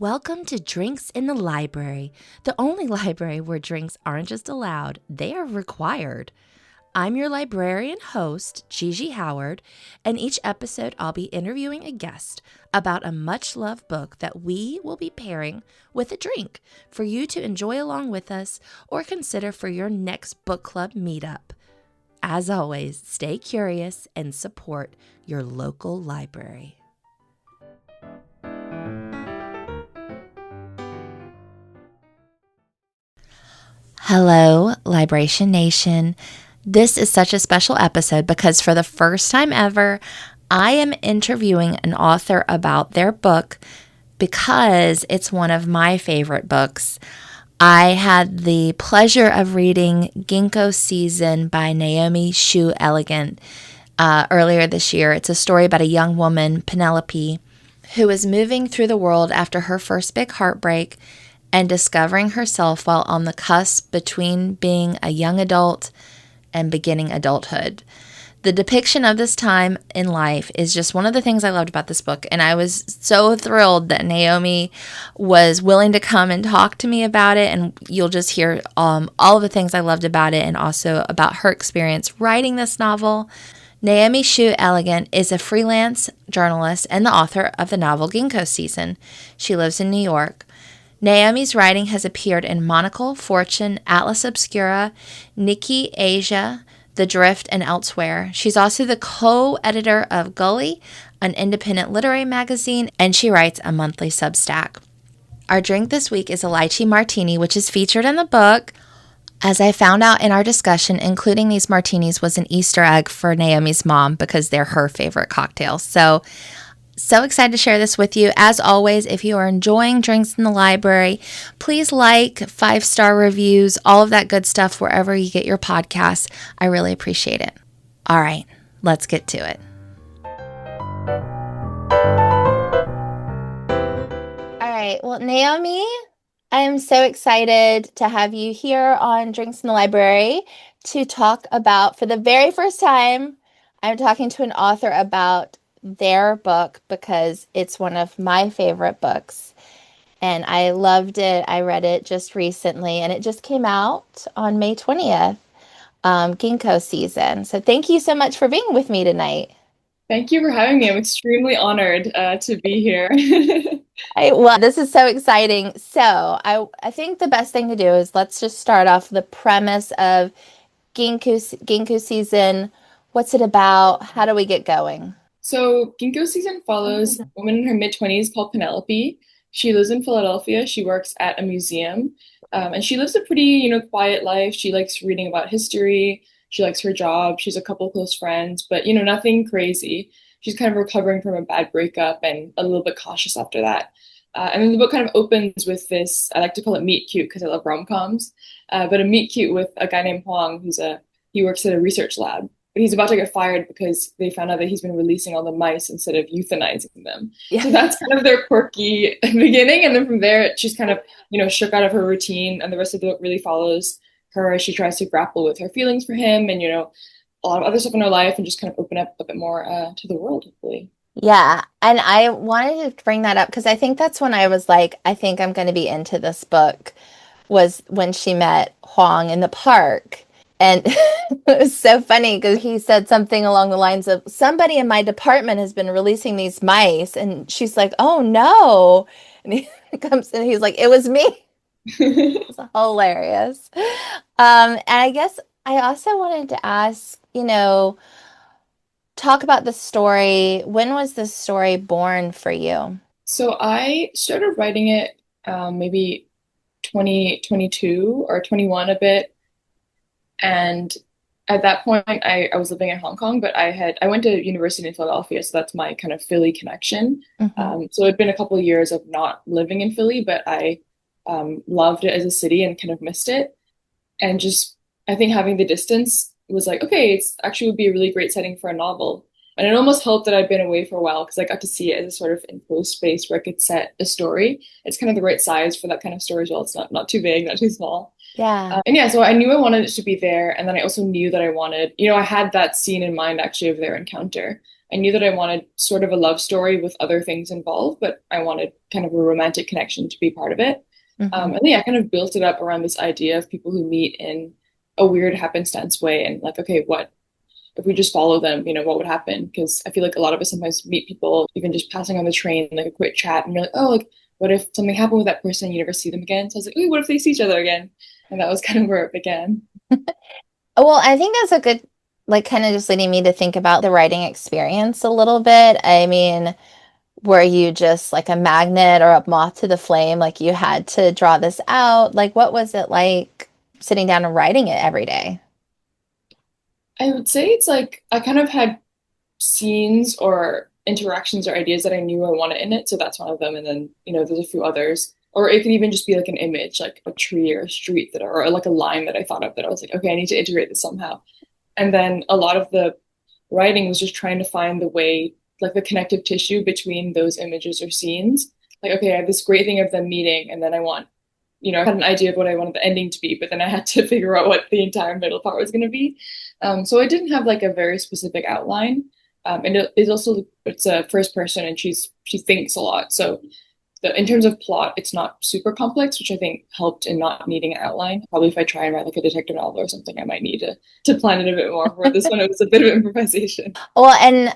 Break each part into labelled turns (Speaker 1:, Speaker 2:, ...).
Speaker 1: Welcome to Drinks in the Library, the only library where drinks aren't just allowed, they are required. I'm your librarian host, Gigi Howard, and each episode I'll be interviewing a guest about a much-loved book that we will be pairing with a drink for you to enjoy along with us or consider for your next book club meetup. As always, stay curious and support your local library. Hello, Libration Nation. This is such a special episode because for the first time ever, I am interviewing an author about their book because it's one of my favorite books. I had the pleasure of reading Gingko Season by Naomi Elegant earlier this year. It's a story about a young woman, Penelope, who is moving through the world after her first big heartbreak and discovering herself while on the cusp between being a young adult and beginning adulthood. The depiction of this time in life is just one of the things I loved about this book, and I was so thrilled that Naomi was willing to come and talk to me about it, and you'll just hear all of the things I loved about it and also about her experience writing this novel. Naomi Elegant is a freelance journalist and the author of the novel Gingko Season. She lives in New York. Naomi's writing has appeared in Monocle, Fortune, Atlas Obscura, Nikkei Asia, The Drift, and elsewhere. She's also the co-editor of Gully, an independent literary magazine, and she writes a monthly Substack. Our drink this week is a Lychee Martini, which is featured in the book. As I found out in our discussion, including these martinis was an Easter egg for Naomi's mom because they're her favorite cocktails. So excited to share this with you. As always, if you are enjoying Drinks in the Library, please like, 5-star reviews, all of that good stuff wherever you get your podcasts. I really appreciate it. All right, let's get to it. All right, well, Naomi, I am so excited to have you here on Drinks in the Library to talk about, for the very first time, I'm talking to an author about their book because it's one of my favorite books and I loved it. I read it just recently and it just came out on May 20th, Gingko Season. So thank you so much for being with me tonight.
Speaker 2: Thank you for having me. I'm extremely honored to be here.
Speaker 1: Well, this is so exciting. So I think the best thing to do is let's just start off the premise of Gingko Season. What's it about? How do we get going?
Speaker 2: So, Gingko Season follows a woman in her mid-20s called Penelope. She lives in Philadelphia. She works at a museum, and she lives a pretty, quiet life. She likes reading about history. She likes her job. She's a couple close friends, but nothing crazy. She's kind of recovering from a bad breakup and a little bit cautious after that. And then the book kind of opens with this. I like to call it meet cute because I love rom-coms, but a meet cute with a guy named Huang he works at a research lab. But he's about to get fired because they found out that he's been releasing all the mice instead of euthanizing them.
Speaker 1: Yeah.
Speaker 2: So that's kind of their quirky beginning. And then from there, she's kind of, shook out of her routine. And the rest of the book really follows her as she tries to grapple with her feelings for him and, a lot of other stuff in her life and just kind of open up a bit more to the world, hopefully.
Speaker 1: Yeah, and I wanted to bring that up because I think that's when I was like, I think I'm going to be into this book, was when she met Huang in the park. And it was so funny because he said something along the lines of, somebody in my department has been releasing these mice. And she's like, oh no. And he comes in, he's like, it was me. It's hilarious. And I guess I also wanted to ask, talk about the story. When was this story born for you?
Speaker 2: So I started writing it maybe 2022 or 21 a bit. And at that point, I was living in Hong Kong, but I went to university in Philadelphia, so that's my kind of Philly connection. So it'd been a couple of years of not living in Philly, but I loved it as a city and kind of missed it. And just, I think having the distance was like, okay, it's actually would be a really great setting for a novel. And it almost helped that I'd been away for a while because I got to see it as a sort of enclosed space where I could set a story. It's kind of the right size for that kind of story as well. It's not too big, not too small.
Speaker 1: Yeah.
Speaker 2: And yeah, so I knew I wanted it to be there. And then I also knew that I wanted, I had that scene in mind actually of their encounter. I knew that I wanted sort of a love story with other things involved, but I wanted kind of a romantic connection to be part of it.
Speaker 1: Hmm.
Speaker 2: And yeah, I kind of built it up around this idea of people who meet in a weird happenstance way and like, okay, what if we just follow them, what would happen? Because I feel like a lot of us sometimes meet people, even just passing on the train, like a quick chat, and you're like, oh, like, what if something happened with that person and you never see them again? So I was like, oh, what if they see each other again? And that was kind of where it began.
Speaker 1: Well, I think that's a good, like, kind of just leading me to think about the writing experience a little bit. I mean, were you just like a magnet or a moth to the flame? Like, you had to draw this out? Like, what was it like sitting down and writing it every day?
Speaker 2: I would say it's like I kind of had scenes or interactions or ideas that I knew I wanted in it. So that's one of them. And then, there's a few others. Or it could even just be like an image, like a tree or a street or like a line that I thought of that I was like, okay, I need to integrate this somehow. And then a lot of the writing was just trying to find the way, like the connective tissue between those images or scenes. Like, okay, I have this great thing of them meeting, and then I had an idea of what I wanted the ending to be, but then I had to figure out what the entire middle part was going to be. So I didn't have like a very specific outline. And it's a first person, and she thinks a lot. So in terms of plot, it's not super complex, which I think helped in not needing an outline. Probably if I try and write like a detective novel or something, I might need to plan it a bit more. Where this one, it was a bit of improvisation.
Speaker 1: Well, and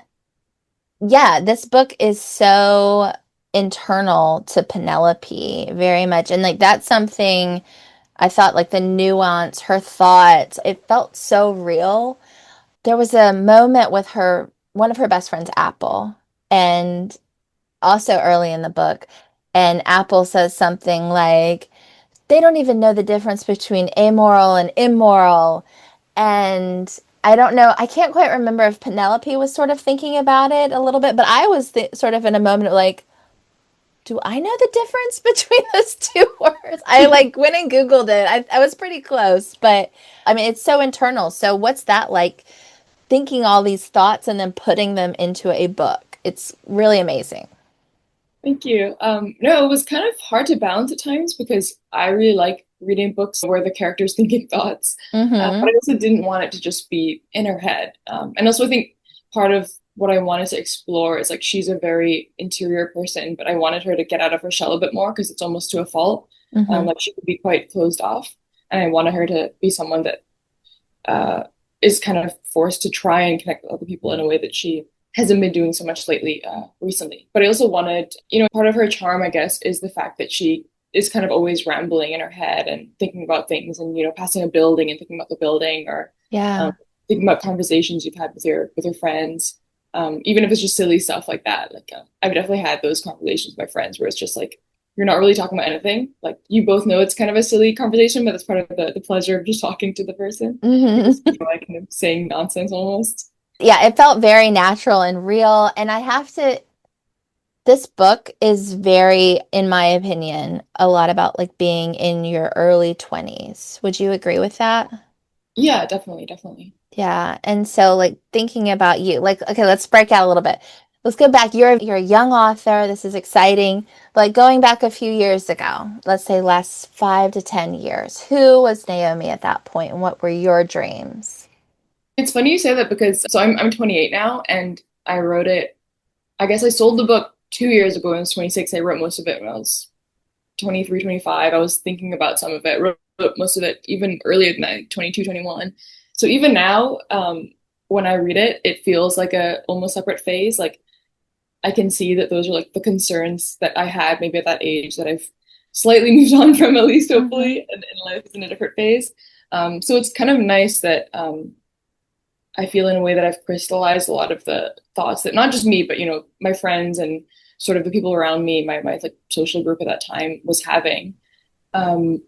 Speaker 1: yeah, this book is so internal to Penelope, very much. And like that's something I thought, like the nuance, her thoughts, it felt so real. There was a moment with her, one of her best friends, Apple, and also early in the book, and Apple says something like, they don't even know the difference between amoral and immoral. And I don't know, I can't quite remember if Penelope was sort of thinking about it a little bit, but I was sort of in a moment of like, do I know the difference between those two words? I like went and Googled it. I was pretty close, but I mean, it's so internal. So, what's that like thinking all these thoughts and then putting them into a book? It's really amazing.
Speaker 2: Thank you. No, it was kind of hard to balance at times because I really like reading books where the characters thinking thoughts, but I
Speaker 1: Mm-hmm.
Speaker 2: also didn't want it to just be in her head. And also, I think part of what I wanted to explore is like she's a very interior person, but I wanted her to get out of her shell a bit more because it's almost to a fault.
Speaker 1: Mm-hmm.
Speaker 2: Like she could be quite closed off, and I wanted her to be someone that uh, is kind of forced to try and connect with other people in a way that she hasn't been doing so much lately, recently. But I also wanted, part of her charm, I guess, is the fact that she is kind of always rambling in her head and thinking about things and, passing a building and thinking about the building or um,
Speaker 1: Yeah.
Speaker 2: thinking about conversations you've had with your friends. Even if it's just silly stuff like that. Like I've definitely had those conversations with my friends where it's just like you're not really talking about anything. Like you both know it's kind of a silly conversation, but it's part of the pleasure of just talking to the person. Because
Speaker 1: Mm-hmm.
Speaker 2: like kind of saying nonsense almost.
Speaker 1: Yeah, it felt very natural and real. And I have to, this book is very, in my opinion, a lot about like being in your early 20s. Would you agree with that?
Speaker 2: Yeah, definitely, definitely.
Speaker 1: Yeah. And so like thinking about you, like, okay, let's break out a little bit. Let's go back. You're a young author. This is exciting. Like going back a few years ago, let's say last 5 to 10 years, who was Naomi at that point and what were your dreams?
Speaker 2: It's funny you say that because so I'm 28 now and I wrote it. I guess I sold the book 2 years ago when I was 26. I wrote most of it when I was 23, 25. I was thinking about some of it, wrote most of it even earlier than that, 22, 21. So even now, when I read it, it feels like a almost separate phase. Like I can see that those are like the concerns that I had maybe at that age that I've slightly moved on from, at least
Speaker 1: Hmm.
Speaker 2: hopefully, and life is in a different phase. So it's kind of nice that I feel in a way that I've crystallized a lot of the thoughts that not just me, but my friends and sort of the people around me, my like social group at that time was having. Um,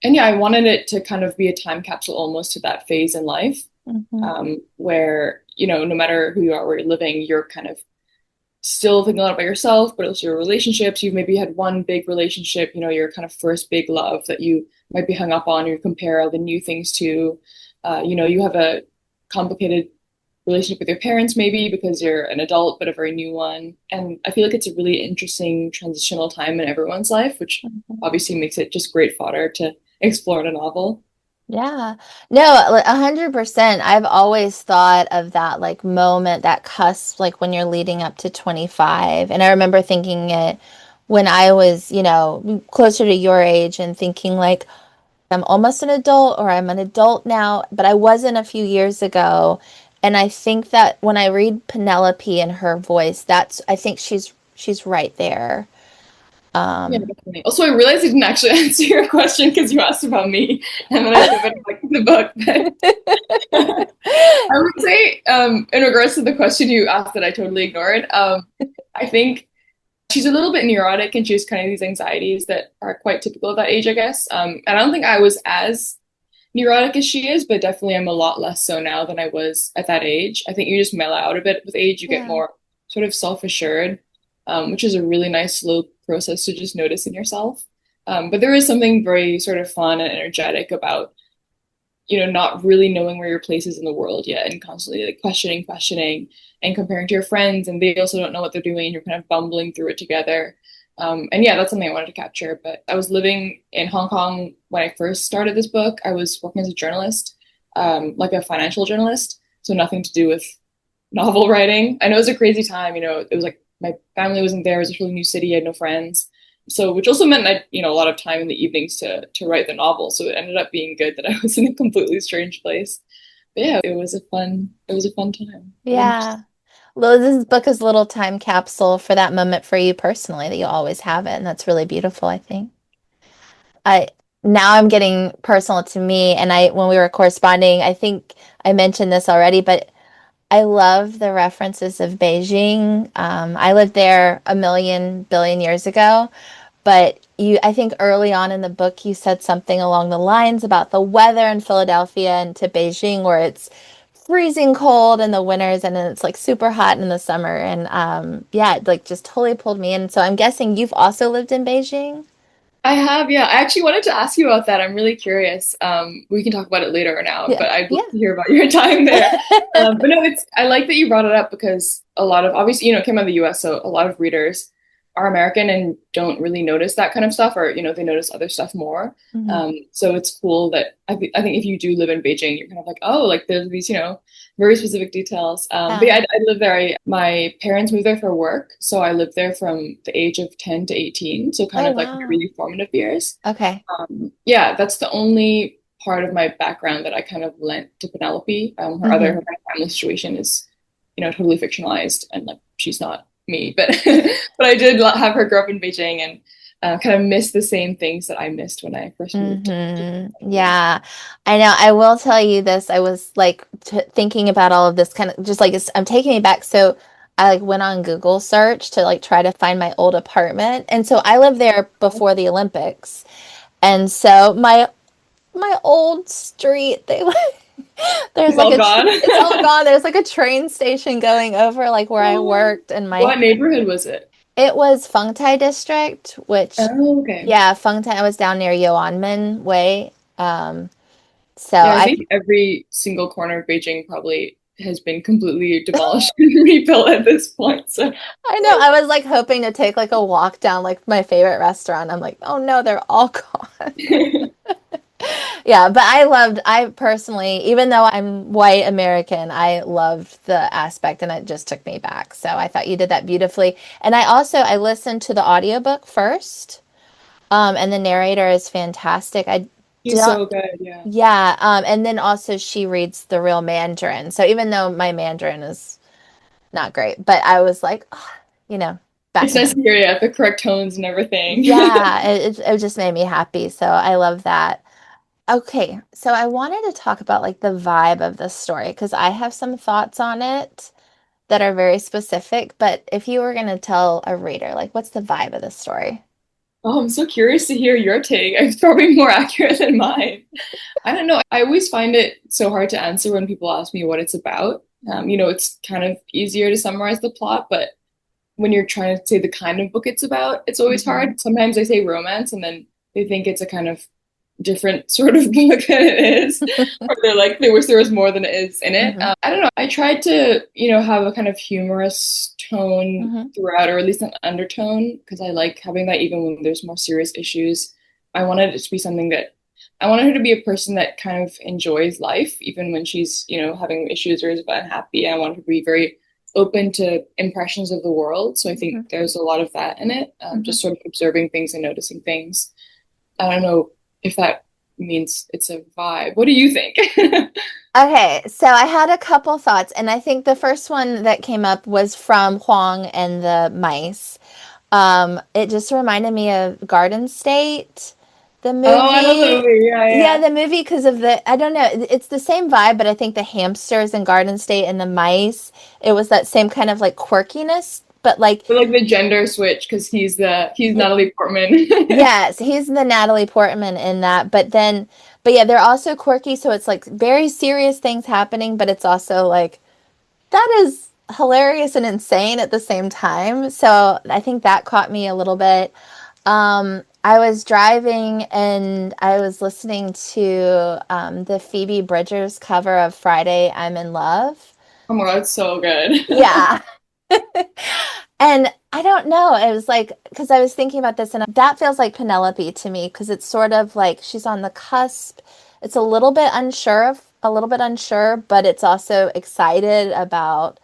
Speaker 2: and yeah, I wanted it to kind of be a time capsule almost to that phase in life,
Speaker 1: Hmm.
Speaker 2: where no matter who you are, where you're living, you're kind of still thinking a lot about yourself, but also your relationships. You've maybe had one big relationship, your kind of first big love that you might be hung up on, or you compare all the new things to. You have a complicated relationship with your parents, maybe because you're an adult, but a very new one. And I feel like it's a really interesting transitional time in everyone's life, which obviously makes it just great fodder to explore in a novel.
Speaker 1: Yeah. No, 100%. I've always thought of that like moment, that cusp, like when you're leading up to 25. And I remember thinking it when I was, closer to your age and thinking like I'm almost an adult or I'm an adult now, but I wasn't a few years ago. And I think that when I read Penelope and her voice, I think she's right there.
Speaker 2: Yeah,
Speaker 1: Um,
Speaker 2: definitely. Also, I realized I didn't actually answer your question because you asked about me, and then I pivoted back to the book. But I would say, in regards to the question you asked that I totally ignored, I think she's a little bit neurotic and she has kind of these anxieties that are quite typical of that age, I guess. And I don't think I was as neurotic as she is, but definitely I'm a lot less so now than I was at that age. I think you just mellow out a bit with age. You get
Speaker 1: yeah.
Speaker 2: more sort of self-assured, which is a really nice slow process to just notice in yourself. But there is something very sort of fun and energetic about, not really knowing where your place is in the world yet and constantly like questioning and comparing to your friends, and they also don't know what they're doing. You're kind of bumbling through it together. And yeah, that's something I wanted to capture. But I was living in Hong Kong when I first started this book. I was working as a journalist, like a financial journalist, so nothing to do with novel writing. I know it was a crazy time. It was like my family wasn't there. It was a really new city. I had no friends. So, which also meant I, a lot of time in the evenings to write the novel. So it ended up being good that I was in a completely strange place. But yeah, it was a fun time. Really interesting.
Speaker 1: Yeah. Well, this book is a little time capsule for that moment for you personally that you always have it, and that's really beautiful, I think. I Now I'm getting personal to me, and I when we were corresponding, I think I mentioned this already, but I love the references of Beijing. I lived there a million billion years ago, but I think early on in the book, you said something along the lines about the weather in Philadelphia and to Beijing, where it's freezing cold in the winters and then it's like super hot in the summer. And yeah, it like just totally pulled me in. So I'm guessing you've also lived in Beijing.
Speaker 2: I have, yeah. I actually wanted to ask you about that. I'm really curious. We can talk about it later or now,
Speaker 1: Yeah.
Speaker 2: but I'd love
Speaker 1: Yeah.
Speaker 2: to hear about your time there. But no, I like that you brought it up because a lot of obviously, it came out of the US, so a lot of readers are American and don't really notice that kind of stuff, or they notice other stuff more.
Speaker 1: Mhm.
Speaker 2: So it's cool that I think if you do live in Beijing, you're kind of like, oh, like there's these, very specific details. But yeah,
Speaker 1: Yeah.
Speaker 2: I live there. My parents moved there for work, so I lived there from the age of 10 to 18, so kind
Speaker 1: Oh,
Speaker 2: of like my
Speaker 1: wow.
Speaker 2: really formative years.
Speaker 1: Okay.
Speaker 2: Yeah, that's the only part of my background that I kind of lent to Penelope. Her
Speaker 1: Hmm.
Speaker 2: kind of family situation is, totally fictionalized, and like she's not me, but but I did have her grow up in Beijing and kind of miss the same things that I missed when I first moved.
Speaker 1: Yeah, I know. I will tell you this. I was like t thinking about all of this kind of just like I'm taking me back. So I like went on Google search to like try to find my old apartment. And so I lived there before the Olympics. And so my old street, there's
Speaker 2: It's
Speaker 1: like
Speaker 2: all gone.
Speaker 1: it's all gone. There's like a train station going over like where I
Speaker 2: Oh,
Speaker 1: worked and my
Speaker 2: what neighborhood was it?
Speaker 1: it was Fengtai district, which
Speaker 2: Oh, okay.
Speaker 1: yeah, Fengtai I was down near Yoanmen Way. So
Speaker 2: Yeah, I
Speaker 1: I
Speaker 2: think every single corner of Beijing probably has been completely demolished and rebuilt at this point. So
Speaker 1: I know I was like hoping to take like a walk down like my favorite restaurant. I'm like, oh no, they're all gone. Yeah, but I personally, even though I'm white American, I loved the aspect and it just took me back. So I thought you did that beautifully. And I listened to the audiobook first. And the narrator is fantastic. I
Speaker 2: he's
Speaker 1: don't
Speaker 2: so good. Yeah.
Speaker 1: Yeah, and then also she reads the real Mandarin. So even though my Mandarin is not great, but I was like, oh, you know, back
Speaker 2: It's
Speaker 1: in
Speaker 2: nice to hear, yeah, the correct tones and everything.
Speaker 1: yeah, it just made me happy. So I love that. Okay, so I wanted to talk about like the vibe of the story because I have some thoughts on it that are very specific. But if you were going to tell a reader, like, what's the vibe of the story?
Speaker 2: Oh, I'm so curious to hear your take. It's probably more accurate than mine. I don't know. I always find it so hard to answer when people ask me what it's about. It's kind of easier to summarize the plot, but when you're trying to say the kind of book it's about, it's always
Speaker 1: Mm-hmm.
Speaker 2: hard. Sometimes I say romance and then they think it's a kind of different sort of book than it is. Or they're like, they wish there was more than it is in it.
Speaker 1: Hmm.
Speaker 2: I don't know. I tried to, have a kind of humorous tone
Speaker 1: Hmm.
Speaker 2: throughout, or at least an undertone, because I like having that even when there's more serious issues. I wanted it to be something that I wanted her to be a person that kind of enjoys life, even when she's, having issues or is unhappy. I wanted her to be very open to impressions of the world. So I think
Speaker 1: Mhm.
Speaker 2: there's a lot of that in it,
Speaker 1: Mhm.
Speaker 2: just sort of observing things and noticing things. I don't know if that means it's a vibe. What do you think?
Speaker 1: Okay, so I had a couple thoughts, and I think the first one that came up was from Huang and the mice. It just reminded me of Garden State, the
Speaker 2: Oh, I love the
Speaker 1: movie.
Speaker 2: movie. Yeah,
Speaker 1: Yeah,
Speaker 2: yeah.
Speaker 1: the movie because of I don't know, it's the same vibe, but I think the hamsters in Garden State and the mice, it was that same kind of like quirkiness, but like,
Speaker 2: But like the gender switch because he's
Speaker 1: y
Speaker 2: Natalie Portman.
Speaker 1: yes, he's the Natalie Portman in that, but yeah, they're also quirky, so it's like very serious things happening, but it's also like, that is hilarious and insane at the same time. So I think that caught me a little bit. I was driving and I was listening to the Phoebe Bridgers cover of Friday, I'm in Love.
Speaker 2: Oh my God, it's so good.
Speaker 1: Yeah. And I don't know. It was like, because I was thinking about this, and that feels like Penelope to me, because it's sort of like she's on the cusp. It's a little bit unsure, but it's also excited about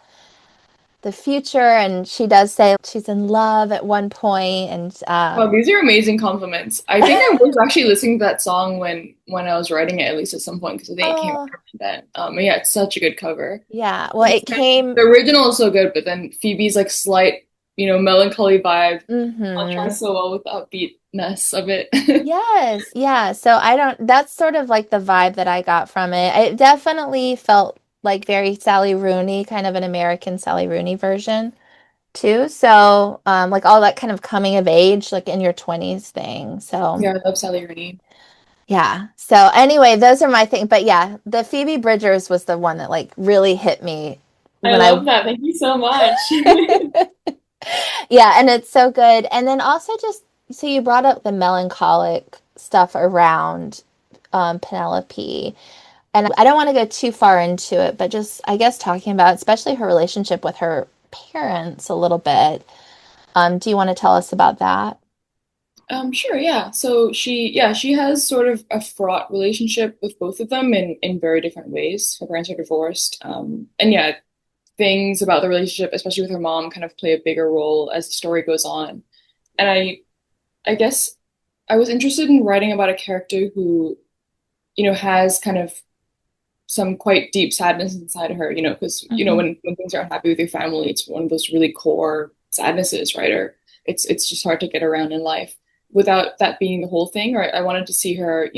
Speaker 1: the future. And she does say she's in love at one point, and
Speaker 2: Wow, these are amazing compliments. I think I was actually listening to that song when I was writing it, at least at some point, because I think it came
Speaker 1: oh,
Speaker 2: out then. Yeah, it's such a good cover.
Speaker 1: yeah. Well,
Speaker 2: Like
Speaker 1: it
Speaker 2: you mentioned,
Speaker 1: came.
Speaker 2: the original is so good, but then Phoebe's like slight, melancholy vibe
Speaker 1: Hmm.
Speaker 2: contrasts so well with the upbeatness of it.
Speaker 1: Yes, yeah. So I don't, that's sort of like the vibe that I got from it. It definitely felt like very Sally Rooney, kind of an American Sally Rooney version too. So, like all that kind of coming of age, like in your 20s thing. So,
Speaker 2: Yeah, I love Sally Rooney.
Speaker 1: yeah. So anyway, those are my thing. But yeah, the Phoebe Bridgers was the one that like really hit me
Speaker 2: I
Speaker 1: when
Speaker 2: love that. Thank you so much.
Speaker 1: yeah, and it's so good. And then also just so you brought up the melancholic stuff around Penelope. And I don't want to go too far into it, but just I guess talking about especially her relationship with her parents a little bit. Do you want to tell us about that?
Speaker 2: Sure, yeah. So she has sort of a fraught relationship with both of them in very different ways. Her parents are divorced. And yeah, things about the relationship, especially with her mom, kind of play a bigger role as the story goes on. And I guess I was interested in writing about a character who, has kind of some quite deep sadness inside of her, because,
Speaker 1: Hmm.
Speaker 2: when things are unhappy with your family, it's one of those really core sadnesses, right? Or it's just hard to get around in life without that being the whole thing. Or I wanted to see her,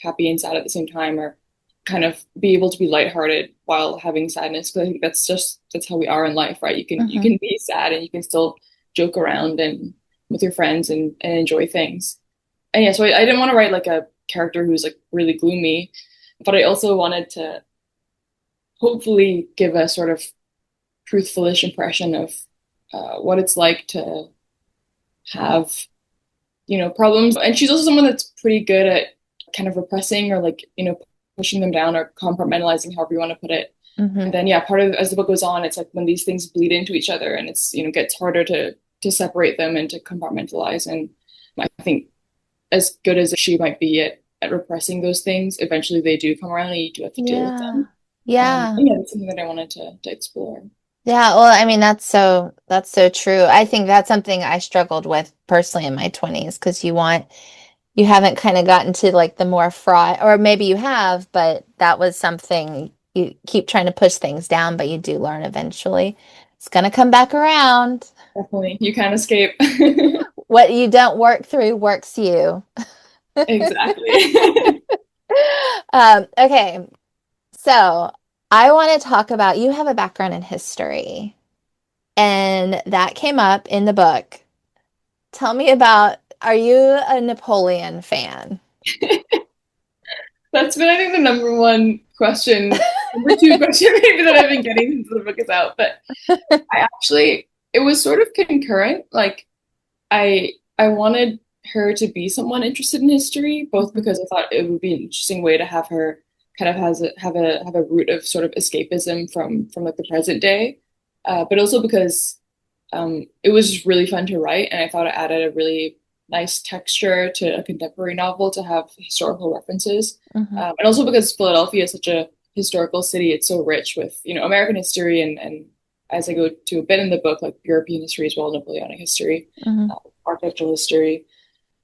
Speaker 2: happy and sad at the same time, or kind of be able to be lighthearted while having sadness. Because I think that's how we are in life, right? You
Speaker 1: Hmm.
Speaker 2: can be sad and you can still joke around and with your friends and enjoy things. And yeah, so I didn't want to write like a character who's like really gloomy, but I also wanted to hopefully give a sort of truthful-ish impression of what it's like to have, problems. And she's also someone that's pretty good at kind of repressing or like, pushing them down or compartmentalizing, however you want to put it.
Speaker 1: Hmm.
Speaker 2: And then yeah, part of as the book goes on, it's like when these things bleed into each other and it's, gets harder to separate them and to compartmentalize. And I think as good as she might be at repressing those things, eventually they do come around and you do have to deal with
Speaker 1: Yeah.
Speaker 2: them.
Speaker 1: Yeah.
Speaker 2: And yeah, that's something that I wanted to explore.
Speaker 1: Yeah, well, I mean that's so true. I think that's something I struggled with personally in my 20s because you haven't kind of gotten to like the more fraught, or maybe you have, but that was something you keep trying to push things down, but you do learn eventually. It's gonna come back around.
Speaker 2: Definitely. You can't escape.
Speaker 1: What you don't work through works you.
Speaker 2: Exactly.
Speaker 1: Okay, so I want to talk about you have a background in history, and that came up in the book. Tell me about, are you a Napoleon fan?
Speaker 2: That's been, I think, the number one question, number two question maybe that I've been getting since the book is out. But it was sort of concurrent. Like I wanted her to be someone interested in history, both
Speaker 1: Mhm.
Speaker 2: because I thought it would be an interesting way to have her kind of have a root of sort of escapism from like the present day, but also because it was just really fun to write, and I thought it added a really nice texture to a contemporary novel to have historical references.
Speaker 1: Hmm.
Speaker 2: And also because Philadelphia is such a historical city, it's so rich with, American history and as I go to a bit in the book, like European history as well, Napoleonic history,
Speaker 1: Hmm.
Speaker 2: architectural history.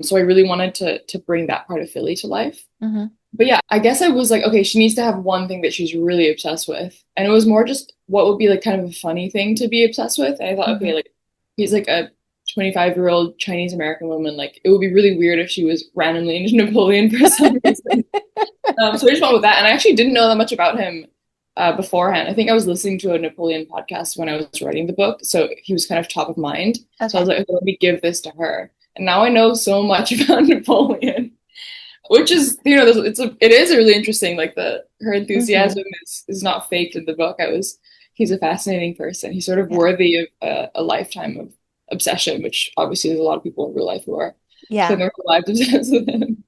Speaker 2: So I really wanted to bring that part of Philly to life.
Speaker 1: Hmm.
Speaker 2: But yeah, I guess I was like, okay, she needs to have one thing that she's really obsessed with. And it was more just what would be like kind of a funny thing to be obsessed with. And I thought,
Speaker 1: Hmm.
Speaker 2: okay, like he's like a 25-year-old Chinese American woman. Like it would be really weird if she was randomly into Napoleon for some reason. So I just went with that. And I actually didn't know that much about him beforehand. I think I was listening to a Napoleon podcast when I was writing the book. So he was kind of top of mind. So I was
Speaker 1: Okay.
Speaker 2: like, okay, let me give this to her. And now I know so much about Napoleon, which is it is really interesting. Like the her
Speaker 1: Hmm.
Speaker 2: enthusiasm is not faked in the book. He's a fascinating person. He's sort of
Speaker 1: Yeah.
Speaker 2: worthy of a lifetime of obsession, which obviously there's a lot of people in real life who are spend
Speaker 1: Yeah.
Speaker 2: their whole lives obsessed with him.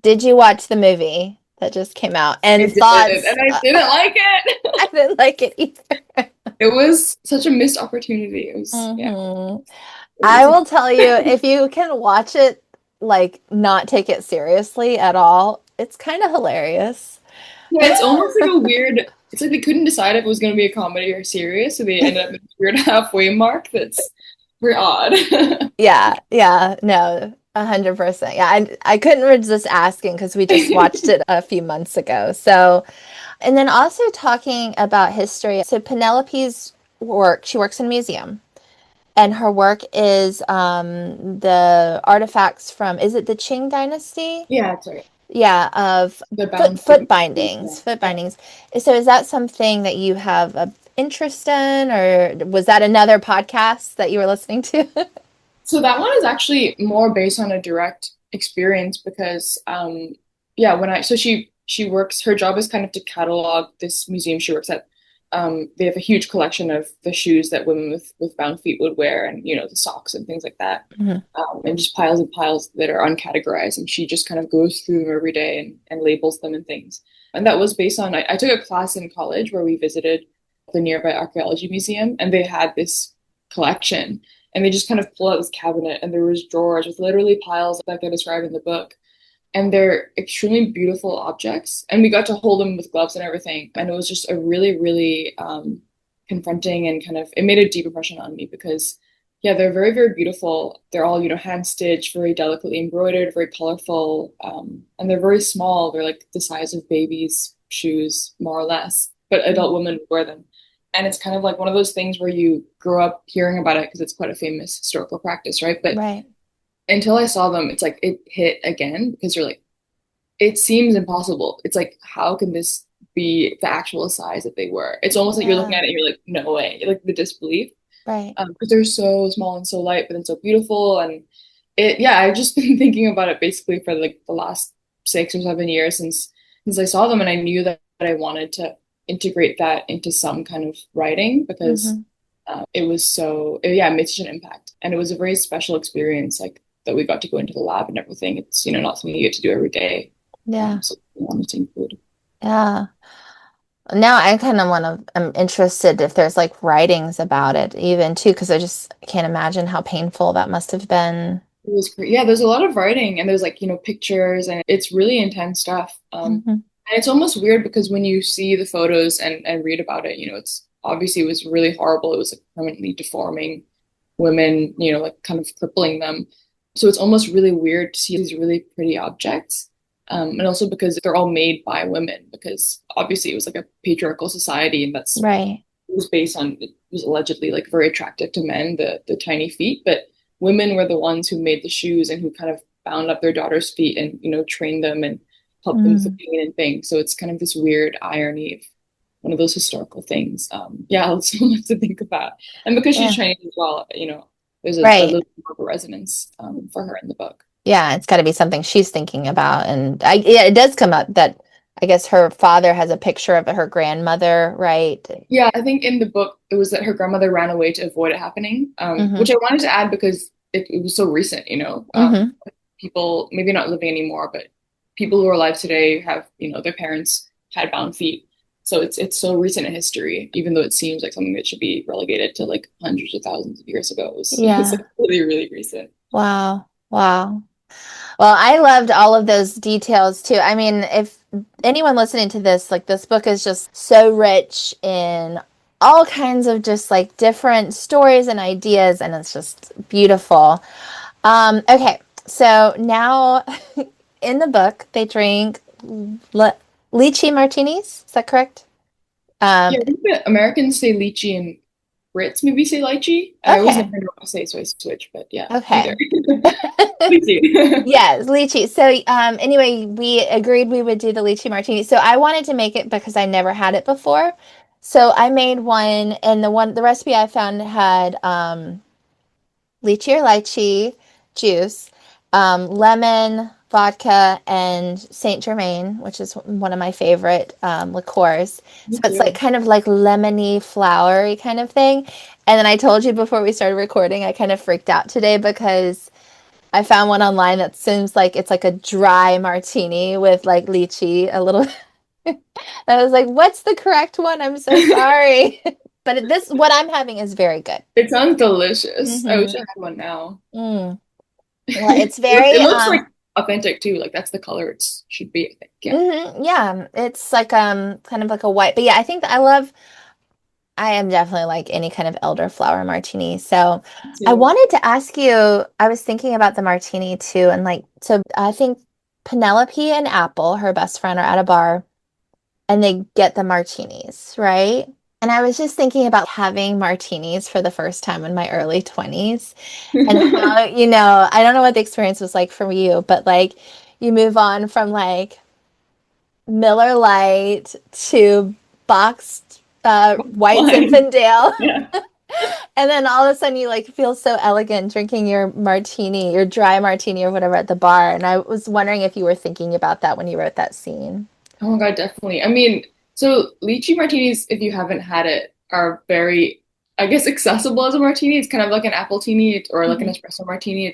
Speaker 1: Did you watch the movie that just came out?
Speaker 2: I
Speaker 1: And
Speaker 2: did,
Speaker 1: thoughts?
Speaker 2: and I didn't like it.
Speaker 1: I didn't like it either.
Speaker 2: It was such a missed opportunity. It was, yeah,
Speaker 1: Hmm.
Speaker 2: it
Speaker 1: I
Speaker 2: was
Speaker 1: will tell you, if you can watch it, like not take it seriously at all, it's kind of hilarious.
Speaker 2: yeah, it's almost like a weird. It's like they couldn't decide if it was going to be a comedy or serious, so they ended up at this weird halfway mark. That's very odd.
Speaker 1: Yeah, yeah, no, 100%. Yeah, I couldn't resist asking because we just watched it a few months ago. So, and then also talking about history. So Penelope's work, she works in a museum, and her work is the artifacts from, is it the Qing Dynasty?
Speaker 2: Yeah, it's right.
Speaker 1: Yeah, of
Speaker 2: The
Speaker 1: foot
Speaker 2: bound
Speaker 1: foot
Speaker 2: food. Yeah,
Speaker 1: bindings, foot
Speaker 2: yeah.
Speaker 1: bindings. So is that something that you have a interest in, or was that another podcast that you were listening to?
Speaker 2: So that one is actually more based on a direct experience because, yeah, when I so she works. Her job is kind of to catalog this museum she works at. They have a huge collection of the shoes that women with bound feet would wear, and the socks and things like that,
Speaker 1: Mhm.
Speaker 2: and just piles and piles that are uncategorized. And she just kind of goes through them every day and labels them and things. And that was based on I took a class in college where we visited the nearby archaeology museum, and they had this collection and they just kind of pull out this cabinet and there was drawers with literally piles like I described in the book. And they're extremely beautiful objects. And we got to hold them with gloves and everything. And it was just a really, really confronting and kind of it made a deep impression on me because yeah, they're very, very beautiful. They're all, hand stitched, very delicately embroidered, very colorful. And they're very small. They're like the size of babies' shoes, more or less. But adult women wear them. And it's kind of like one of those things where you grow up hearing about it because it's quite a famous historical practice, right? But
Speaker 1: Right.
Speaker 2: until I saw them, it's like it hit again because you're like, it seems impossible. It's like, how can this be the actual size that they were? It's almost like you're looking
Speaker 1: Yeah.
Speaker 2: at it and you're like, no way. Like the disbelief.
Speaker 1: Right.
Speaker 2: Because they're so small and so light, but then so beautiful. And yeah, I've just been thinking about it basically for like the last 6 or 7 years since I saw them, and I knew that I wanted to integrate that into some kind of writing because
Speaker 1: Hmm.
Speaker 2: yeah, it made such an impact, and it was a very special experience, like that we got to go into the lab and everything. It's not something you get to do every day,
Speaker 1: Yeah.
Speaker 2: so I wanted to include.
Speaker 1: Yeah. Now I kind of want to, I'm interested if there's like writings about it even too, because I just can't imagine how painful that must have been.
Speaker 2: It was great. Yeah, there's a lot of writing and there's like, pictures and it's really intense stuff.
Speaker 1: Hmm.
Speaker 2: And it's almost weird because when you see the photos and read about it, it's obviously it was really horrible. It was like permanently deforming women, like kind of crippling them. So it's almost really weird to see these really pretty objects. And also because they're all made by women, because obviously it was like a patriarchal society and that's
Speaker 1: Right.
Speaker 2: it was based on it was allegedly like very attractive to men, the tiny feet, but women were the ones who made the shoes and who kind of bound up their daughters' feet and trained them and helped them with the
Speaker 1: Mm.
Speaker 2: pain and things. So it's kind of this weird irony of one of those historical things. Yeah, it's so much to think about. And because she's
Speaker 1: Yeah.
Speaker 2: Chinese as well, there's a
Speaker 1: Right.
Speaker 2: little more of a resonance for her in the book.
Speaker 1: Yeah, it's got to be something she's thinking about. And yeah, it does come up that I guess her father has a picture of her grandmother, right?
Speaker 2: Yeah, I think in the book it was that her grandmother ran away to avoid it happening,
Speaker 1: Hmm.
Speaker 2: which I wanted to add because it was so recent,
Speaker 1: Hmm.
Speaker 2: people maybe not living anymore, but people who are alive today have, their parents had bound feet. So it's so recent in history, even though it seems like something that should be relegated to like hundreds of thousands of years ago. It was
Speaker 1: Yeah.
Speaker 2: like really, really recent.
Speaker 1: Wow. Wow. Well, I loved all of those details too. I mean, if anyone listening to this, like this book is just so rich in all kinds of just like different stories and ideas, and it's just beautiful. Okay, so now in the book, they drink lychee martinis. Is that correct? Um,
Speaker 2: Yeah, I think that Americans say lychee and Brits maybe say lychee. I always never
Speaker 1: okay,
Speaker 2: know what to say, so I switch. But yeah, either.
Speaker 1: okay.
Speaker 2: Lychee.
Speaker 1: Yes, lychee. So, anyway, we agreed we would do the lychee martini. So I wanted to make it because I never had it before. So I made one, and the recipe I found had lychee juice, lemon, vodka, and Saint Germain, which is one of my favorite liqueurs. So
Speaker 2: Me
Speaker 1: it's like
Speaker 2: too.
Speaker 1: kind of like lemony, flowery kind of thing. And then I told you before we started recording, I kind of freaked out today because I found one online that seems like it's like a dry martini with like lychee, a little. I was like, "What's the correct one?" I'm so sorry. But this, what I'm having is very good.
Speaker 2: It sounds delicious. I wish I
Speaker 1: Mm-hmm.
Speaker 2: had one now.
Speaker 1: Mm. Well, it's
Speaker 2: It
Speaker 1: very
Speaker 2: looks like authentic too. Like that's the color it should be, I think. Yeah.
Speaker 1: yeah, it's like kind of like a white. But yeah, I think that I am definitely like any kind of elderflower martini. So
Speaker 2: Me
Speaker 1: I
Speaker 2: too.
Speaker 1: wanted to ask you, I was thinking about the martini too, and like so I think Penelope and Apple, her best friend, are at a bar and they get the martinis, right? And I was just thinking about having martinis for the first time in my early 20s and how, I don't know what the experience was like for you, but like you move on from like Miller Lite to boxed white
Speaker 2: Fine.
Speaker 1: Zinfandel.
Speaker 2: Yeah.
Speaker 1: And then all of a sudden you like feel so elegant drinking your martini, your dry martini or whatever at the bar. And I was wondering if you were thinking about that when you wrote that scene.
Speaker 2: Oh my God, definitely. I mean, so lychee martinis, if you haven't had it, are very, I guess, accessible as a martini. It's kind of like an appletini or like an
Speaker 1: Hmm.
Speaker 2: espresso martini.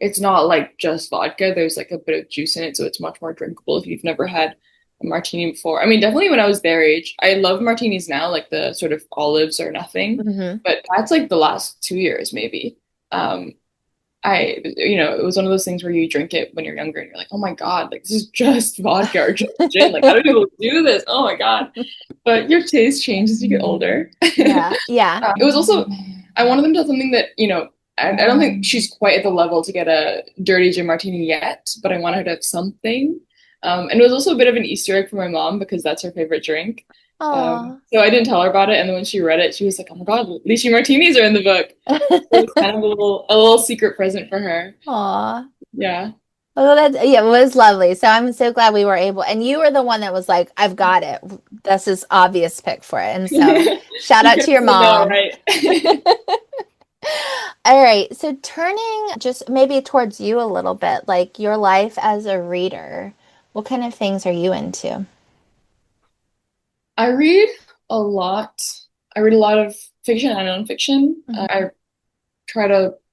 Speaker 2: It's not like just vodka. There's like a bit of juice in it, so it's much more drinkable if you've never had a martini before. I mean, definitely when I was their age, I love martinis now, like the sort of olives or nothing.
Speaker 1: Hmm.
Speaker 2: But that's like the last 2 years maybe. Um, it was one of those things where you drink it when you're younger and you're like, oh my God, like this is just vodka or just gin. Like, how do people do this? Oh my God. But your taste changes as you get older.
Speaker 1: Yeah, yeah.
Speaker 2: It was also, I wanted them to have something that, I don't think she's quite at the level to get a dirty gin martini yet, but I want her to have something. And it was also a bit of an Easter egg for my mom because that's her favorite drink.
Speaker 1: Aw.
Speaker 2: So I didn't tell her about it, and then when she read it, she was like, "Oh my God, lychee martinis are in the book." So it was kind of a little secret present for her.
Speaker 1: Aw.
Speaker 2: Yeah.
Speaker 1: Well, yeah, it was lovely. So I'm so glad we were able, and you were the one that was like, I've got it. This is obvious pick for it. And so shout
Speaker 2: You
Speaker 1: out
Speaker 2: could
Speaker 1: to your
Speaker 2: say no,
Speaker 1: mom.
Speaker 2: right?
Speaker 1: All right. So turning just maybe towards you a little bit, like your life as a reader, what kind of things are you into?
Speaker 2: I read a lot. I read a lot of fiction and nonfiction.
Speaker 1: Mhm.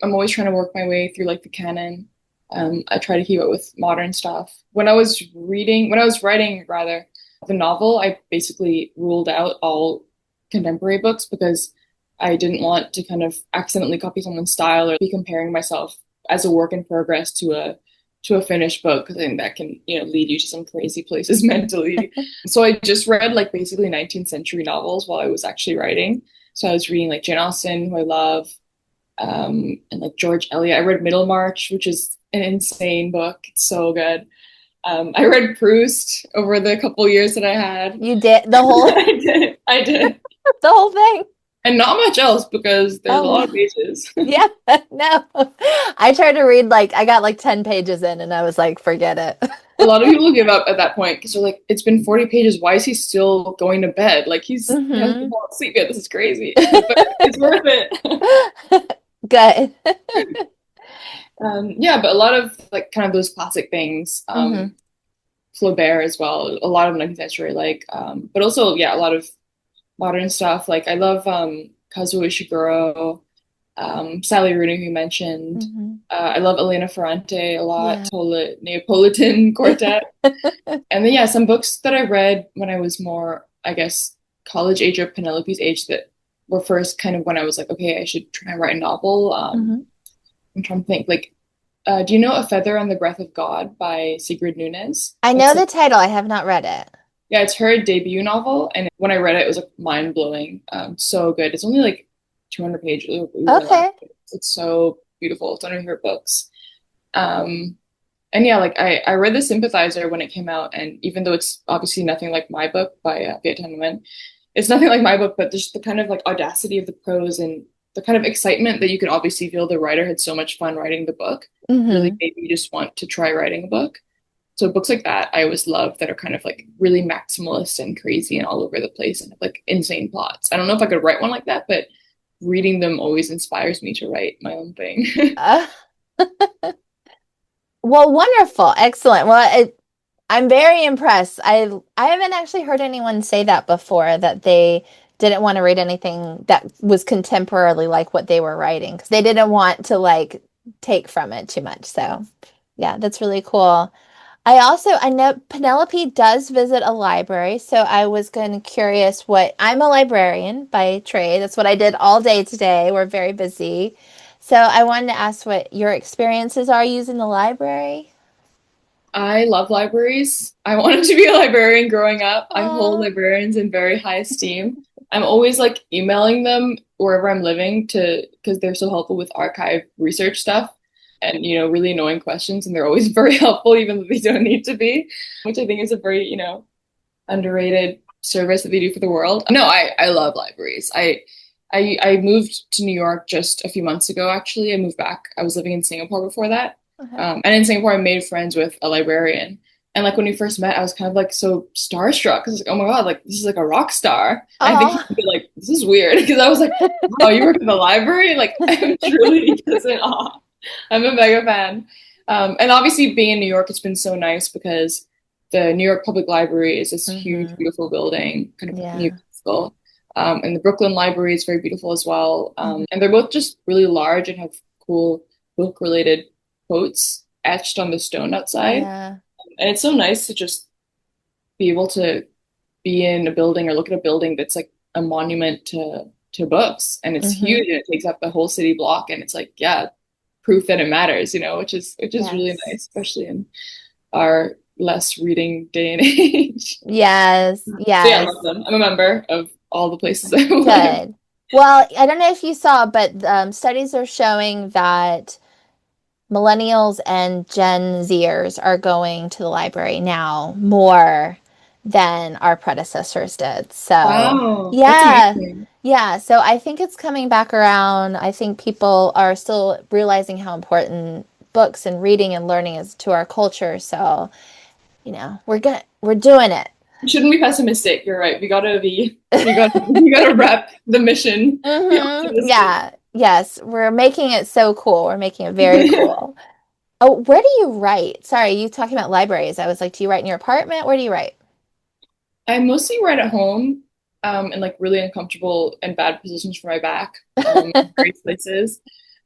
Speaker 2: I'm always trying to work my way through like the canon. I try to keep up with modern stuff. When I was writing rather, the novel, I basically ruled out all contemporary books because I didn't want to kind of accidentally copy someone's style or be comparing myself as a work in progress to a finished book because I think that can, lead you to some crazy places mentally. So I just read like basically 19th century novels while I was actually writing. So I was reading like Jane Austen, who I love, and like George Eliot. I read Middlemarch, which is an insane book. It's so good. I read Proust over the couple years that I had.
Speaker 1: You did the whole
Speaker 2: I did. I did.
Speaker 1: the whole thing.
Speaker 2: And not much else because there's a
Speaker 1: Oh
Speaker 2: lot
Speaker 1: no.
Speaker 2: of pages.
Speaker 1: Yeah, no. I tried to read like I got like 10 pages in and I was like, forget it.
Speaker 2: A lot of people give up at that point because they're like, it's been 40 pages. Why is he still going to bed? Like he hasn't
Speaker 1: Hmm.
Speaker 2: fallen asleep yet. This is crazy. But it's worth it.
Speaker 1: Good.
Speaker 2: Yeah, but a lot of like kind of those classic things.
Speaker 1: Hmm.
Speaker 2: Flaubert as well. A lot of 19th century, like, but also yeah, a lot of modern stuff. Like I love Kazuo Ishiguro, Sally Rooney, who you mentioned.
Speaker 1: Hmm.
Speaker 2: I love Elena Ferrante a lot,
Speaker 1: Yeah.
Speaker 2: whole Neapolitan Quartet. And then yeah, some books that I read when I was more, I guess, college age or Penelope's age that were first kind of when I was like, okay, I should try and write a novel.
Speaker 1: Hmm.
Speaker 2: I'm trying to think, like Do you know A Feather on the Breath of God by Sigrid Nunez?
Speaker 1: I know
Speaker 2: That's
Speaker 1: the title. I have not read it.
Speaker 2: yeah, it's her debut novel, and when I read it, it was like mind blowing. So good. It's only like 200 pages, even less.
Speaker 1: Okay.
Speaker 2: It's so beautiful. It's one of her books. Um, and yeah, like I read The Sympathizer when it came out, and even though it's obviously nothing like my book by Viet Thanh Nguyen, it's nothing like my book, but just the kind of like audacity of the prose and the kind of excitement that you could obviously feel the writer had so much fun writing the book really
Speaker 1: Hmm.
Speaker 2: made me just want to try writing a book. So books like that I always love that are kind of like really maximalist and crazy and all over the place and have like insane plots. I don't know if I could write one like that, but reading them always inspires me to write my own thing.
Speaker 1: Uh, well, wonderful. Excellent. I'm very impressed. I haven't actually heard anyone say that before, that they didn't want to read anything that was contemporarily like what they were writing because they didn't want to like take from it too much. So, yeah, that's really cool. I know Penelope does visit a library, so I was kind of curious what I'm a librarian by trade. That's what I did all day today. We're very busy. So I wanted to ask what your experiences are using the library.
Speaker 2: I love libraries. I wanted to be a librarian growing up. I hold
Speaker 1: Oh.
Speaker 2: librarians in very high esteem. I'm always like emailing them wherever I'm living to because they're so helpful with archive research stuff and really annoying questions and they're always very helpful even though they don't need to be, which I think is a very, underrated service that they do for the world. No, I love libraries. I moved to New York just a few months ago, actually. I moved back. I was living in Singapore before that.
Speaker 1: Okay.
Speaker 2: And in Singapore, I made friends with a librarian. And like when we first met, I was kind of like so starstruck because like, oh my God, like this is like a rock star. And I think
Speaker 1: Oh.
Speaker 2: he'd be like, this is weird because I was like, wow, you work in the library? Like I'm truly just in awe. I'm a mega fan. And obviously being in New York, it's been so nice because the New York Public Library is this huge,
Speaker 1: Hmm.
Speaker 2: beautiful building, kind of new
Speaker 1: Yeah.
Speaker 2: school. And the Brooklyn Library is very beautiful as well.
Speaker 1: Hmm.
Speaker 2: And they're both just really large and have cool book-related quotes etched on the stone outside.
Speaker 1: Yeah.
Speaker 2: And it's so nice to just be able to be in a building or look at a building that's like a monument to books. And it's
Speaker 1: Hmm.
Speaker 2: huge and it takes up the whole city block. And it's like, yeah, proof that it matters, which is really
Speaker 1: Yes.
Speaker 2: nice, especially in our less reading day and age.
Speaker 1: Yes.
Speaker 2: So yeah, I
Speaker 1: Yes.
Speaker 2: love them. I'm a member of all the places I live.
Speaker 1: Good. Well, I don't know if you saw, but studies are showing that millennials and Gen Zers are going to the library now more than our predecessors did. So,
Speaker 2: Wow, that's
Speaker 1: yeah.
Speaker 2: amazing.
Speaker 1: Yeah, so I think it's coming back around. I think people are still realizing how important books and reading and learning is to our culture. So, we're doing it.
Speaker 2: We shouldn't be pessimistic. You're right. We gotta rep the mission. Be optimistic.
Speaker 1: Yeah. Yes, we're making it so cool. We're making it very cool. Oh, where do you write? Sorry, you talking about libraries. I was like, do you write in your apartment? Where do you write?
Speaker 2: I mostly write at home, in like really uncomfortable and bad positions for my back, in various places.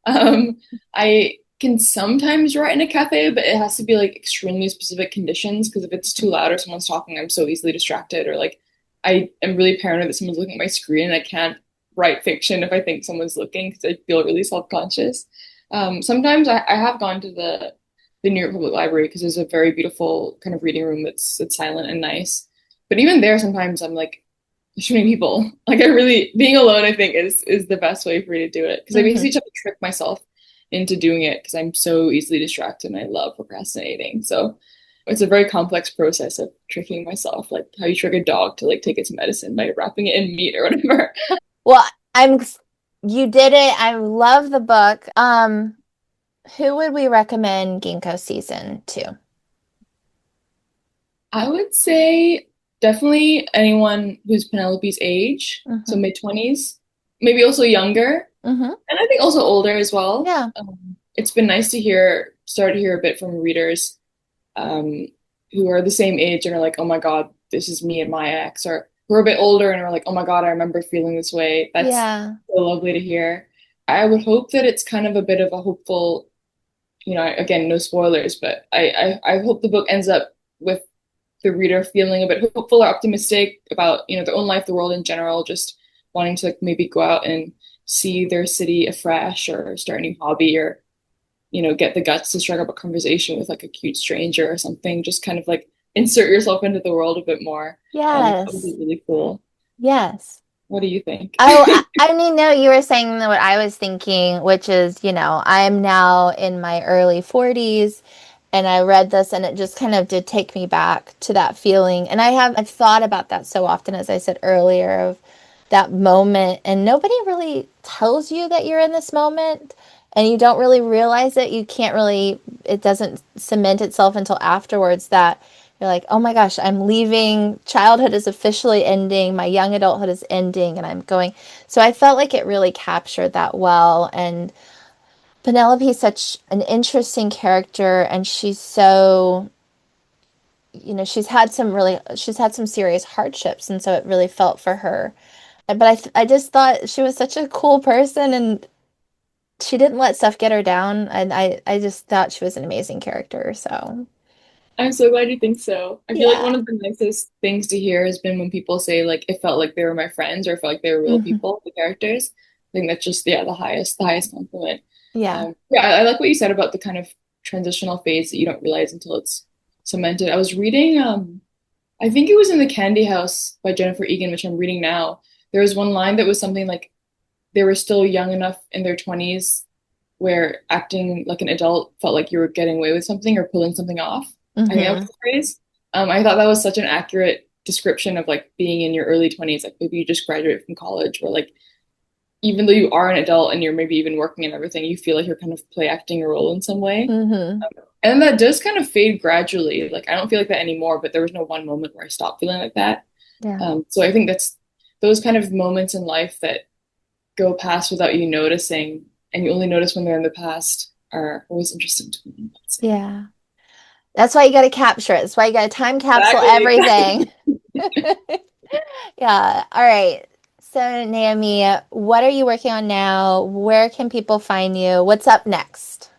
Speaker 2: Um, I can sometimes write in a cafe, but it has to be like extremely specific conditions because if it's too loud or someone's talking, I'm so easily distracted or like I am really paranoid that someone's looking at my screen and I can't write fiction if I think someone's looking because I feel really self-conscious. Sometimes I have gone to the New York Public Library because there's a very beautiful kind of reading room that's silent and nice. But even there, sometimes I'm like, there's too many people. Like I really being alone, I think is the best way for me to do it because I basically
Speaker 1: Hmm.
Speaker 2: just have to trick myself into doing it because I'm so easily distracted and I love procrastinating. So it's a very complex process of tricking myself, like how you trick a dog to like take its medicine by wrapping it in meat or whatever.
Speaker 1: Well, I'm you did it. I love the book. Who would we recommend Ginkgo season to?
Speaker 2: I would say definitely anyone who's Penelope's age, so
Speaker 1: Hmm.
Speaker 2: mid-20s, maybe also younger,
Speaker 1: Hmm.
Speaker 2: and I think also older as well.
Speaker 1: Yeah.
Speaker 2: It's been nice to start to hear a bit from readers um, who are the same age and are like, oh my God, this is me and my ex, or who are a bit older and are like, oh my God, I remember feeling this way. That's
Speaker 1: Yeah.
Speaker 2: so lovely to hear. I would hope that it's kind of a bit of a hopeful, again, no spoilers, but I hope the book ends up with the reader feeling a bit hopeful or optimistic about, their own life, the world in general, just wanting to like maybe go out and see their city afresh or start a new hobby or get the guts to strike up a conversation with like a cute stranger or something. Just kind of like insert yourself into the world a bit more. That would
Speaker 1: Yes.
Speaker 2: be really cool.
Speaker 1: Yes.
Speaker 2: What do you think?
Speaker 1: Oh, I mean, no, you were saying what I was thinking, which is, I am now in my early 40s and I read this and it just kind of did take me back to that feeling. And I've thought about that so often, as I said earlier, of that moment. And nobody really tells you that you're in this moment and you don't really realize it. You can't really, it doesn't cement itself until afterwards that you're like, oh my gosh, I'm leaving. Childhood is officially ending. My young adulthood is ending, and I'm going. So I felt like it really captured that well. And Penelope is such an interesting character, and she's so, she's had some serious hardships, and so it really felt for her. But I just thought she was such a cool person, and she didn't let stuff get her down. And I just thought she was an amazing character. So
Speaker 2: I'm so glad you think so. I feel like
Speaker 1: yeah.
Speaker 2: one of the nicest things to hear has been when people say like it felt like they were my friends or it felt like they were real
Speaker 1: Hmm.
Speaker 2: people, the characters. I think that's just the highest compliment.
Speaker 1: Yeah.
Speaker 2: Yeah, I like what you said about the kind of transitional phase that you don't realize until it's cemented. I was reading, I think it was in The Candy House by Jennifer Egan, which I'm reading now. There was one line that was something like they were still young enough in their 20s where acting like an adult felt like you were getting away with something or pulling something off. I think that was
Speaker 1: Hmm.
Speaker 2: the phrase. I thought that was such an accurate description of like being in your early 20s, like maybe you just graduated from college, or like even though you are an adult and you're maybe even working and everything, you feel like you're kind of play acting a role in some way.
Speaker 1: Hmm.
Speaker 2: And that does kind of fade gradually. Like I don't feel like that anymore, but there was no one moment where I stopped feeling like that.
Speaker 1: Yeah.
Speaker 2: So I think that's those kind of moments in life that go past without you noticing, and you only notice when they're in the past are always interesting to me. Let's say.
Speaker 1: Yeah. That's why you got to capture it. That's why you got to time capsule
Speaker 2: Exactly, exactly.
Speaker 1: everything. Yeah. All right. So, Naomi, what are you working on now? Where can people find you? What's up next?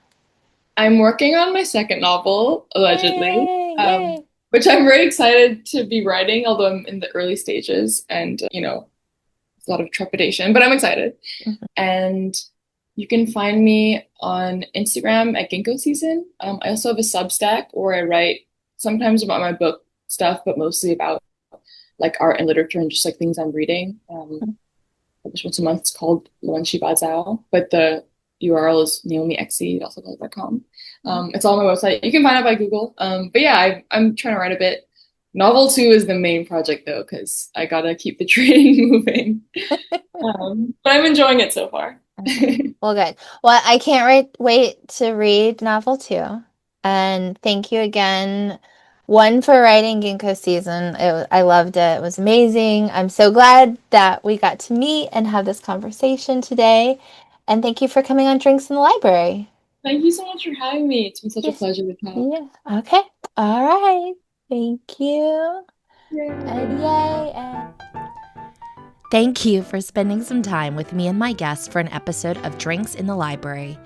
Speaker 2: I'm working on my second novel, allegedly,
Speaker 1: Yay, yay.
Speaker 2: which I'm very excited to be writing, although I'm in the early stages and, a lot of trepidation, but I'm excited.
Speaker 1: Mhm.
Speaker 2: And you can find me on Instagram at Gingko Season. I also have a Substack where I write sometimes about my book stuff, but mostly about like art and literature and just like things I'm reading. Published once a month. It's called Lychee Martini, but the URL is naomiexie.com. It's all on my website. You can find it by Google. But yeah, I'm trying to write a bit. Novel two is the main project though, because I gotta keep the training moving. But I'm enjoying it so far.
Speaker 1: Okay. Well, good. Well, I can't wait to read novel two. And thank you again, one, for writing Ginkgo season. I loved it. It was amazing. I'm so glad that we got to meet and have this conversation today. And thank you for coming on Drinks in the Library.
Speaker 2: Thank you so much for having me. It's been such a
Speaker 1: Yes.
Speaker 2: pleasure to talk.
Speaker 1: Yeah. Okay. All right. Thank you. And
Speaker 2: Yay.
Speaker 1: yay. And thank you for spending some time with me and my guests for an episode of Drinks in the Library.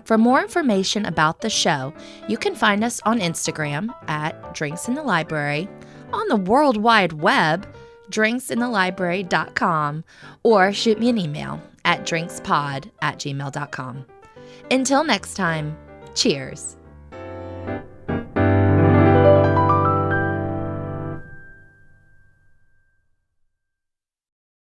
Speaker 1: For more information about the show, you can find us on Instagram at Drinks in the Library, on the World Wide Web, drinksinthelibrary.com, or shoot me an email at drinkspod@gmail.com. Until next time, cheers.